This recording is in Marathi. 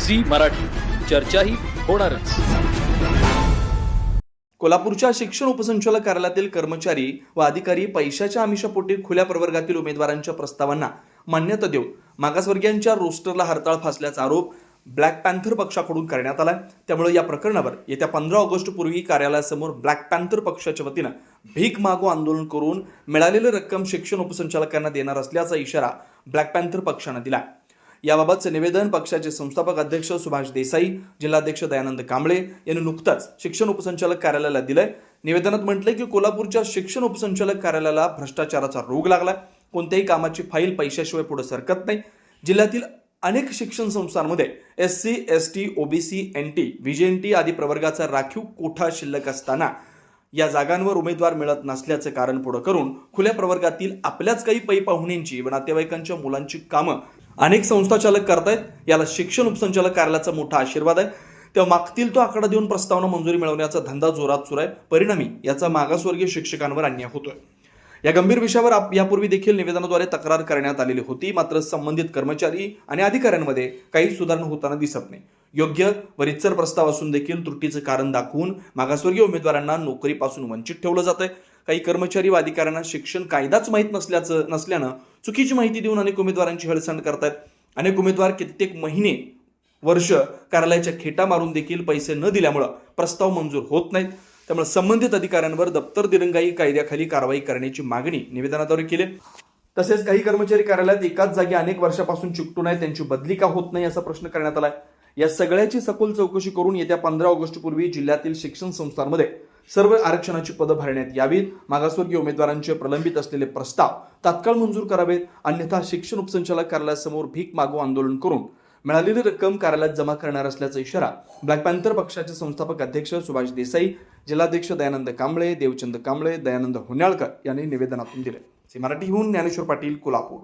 झी मराठी, चर्चा ही होणारच। कोल्हापूरच्या शिक्षण उपसंचालक कार्यालयातील कर्मचारी व अधिकारी पैशाच्या आमिषापोटी खुल्या प्रवर्गातील उमेदवारांच्या प्रस्तावांना मान्यता देऊन मागासवर्गीयांच्या रोस्टरला हरताळ फासल्याचा आरोप ब्लॅक पॅन्थर पक्षाकडून करण्यात आलाय। त्यामुळे या प्रकरणावर येत्या 15 ऑगस्ट पूर्वी कार्यालयासमोर ब्लॅक पॅन्थर पक्षाच्या वतीनं भीक मागो आंदोलन करून मिळालेली रक्कम शिक्षण उपसंचालकांना देणार असल्याचा इशारा ब्लॅक पॅन्थर पक्षानं दिला। याबाबतचे निवेदन पक्षाचे संस्थापक अध्यक्ष सुभाष देसाई, जिल्हाध्यक्ष दयानंद कांबळे यांनी नुकताच शिक्षण उपसंचालक कार्यालयाला दिलंय। निवेदनात म्हटलंय की कोल्हापूरच्या शिक्षण उपसंचालक कार्यालयाला भ्रष्टाचाराचा रोग लागला। कोणत्याही कामाची फाईल पैशाशिवाय पुढे सरकत नाही। जिल्ह्यातील अनेक शिक्षण संस्थांमध्ये SC, ST, OBC, NT, VJNT आदी प्रवर्गाचा राखीव कोठा शिल्लक असताना या जागांवर उमेदवार मिळत नसल्याचे कारण पुढे करून खुल्या प्रवर्गातील आपल्याच काही पै पाहुण्यांची व नातेवाईकांच्या मुलांची कामं अनेक संस्था चालक करतायत। याला शिक्षण उपसंचालक कार्यालयाचा मोठा आशीर्वाद आहे। तेव्हा मागतील तो आकडा देऊन प्रस्तावना मंजुरी मिळवण्याचा धंदा जोरात सुरू आहे। परिणामी याचा मागासवर्गीय शिक्षकांवर अन्याय होतोय। या गंभीर विषयावर यापूर्वी देखील निवेदनाद्वारे तक्रार करण्यात आलेली होती, मात्र संबंधित कर्मचारी आणि अधिकाऱ्यांमध्ये काही सुधारणा होताना दिसत नाही। योग्य व रितसर प्रस्ताव असून देखील त्रुटीचं कारण दाखवून मागासवर्गीय उमेदवारांना नोकरीपासून वंचित ठेवलं जातंय। काही कर्मचारी व अधिकाऱ्यांना शिक्षण कायदाच माहीत नसल्यानं चुकीची माहिती देऊन अनेक उमेदवारांची हेळसांड करतायत। अनेक उमेदवार कित्येक महिने वर्ष कार्यालयाच्या खेटा मारून देखील पैसे न दिल्यामुळे प्रस्ताव मंजूर होत नाहीत। त्यामुळे संबंधित अधिकाऱ्यांवर दप्तर दिरंगाई कायद्याखाली कारवाई करण्याची मागणी निवेदनाद्वारे केली। तसेच काही कर्मचारी कार्यालयात एकाच जागी अनेक वर्षापासून चिकटून आहेत, त्यांची बदली का होत नाही असा प्रश्न करण्यात आलाय। या सगळ्याची सखोल चौकशी करून येत्या 15 ऑगस्ट पूर्वी जिल्ह्यातील शिक्षण संस्थांमध्ये सर्व आरक्षणाची पदं भरण्यात यावीत। मागासवर्गीय उमेदवारांचे प्रलंबित असलेले प्रस्ताव तात्काळ मंजूर करावेत, अन्यथा शिक्षण उपसंचालक कार्यालयासमोर भीक मागो आंदोलन करून मिळालेली रक्कम कार्यालयात जमा करणार असल्याचा इशारा ब्लॅक पॅन्थर पक्षाचे संस्थापक अध्यक्ष सुभाष देसाई, जिल्हाध्यक्ष दयानंद कांबळे, देवचंद कांबळे, दयानंद होन्याळकर यांनी निवेदनातून दिले। मराठीहून ज्ञानेश्वर पाटील, कोल्हापूर।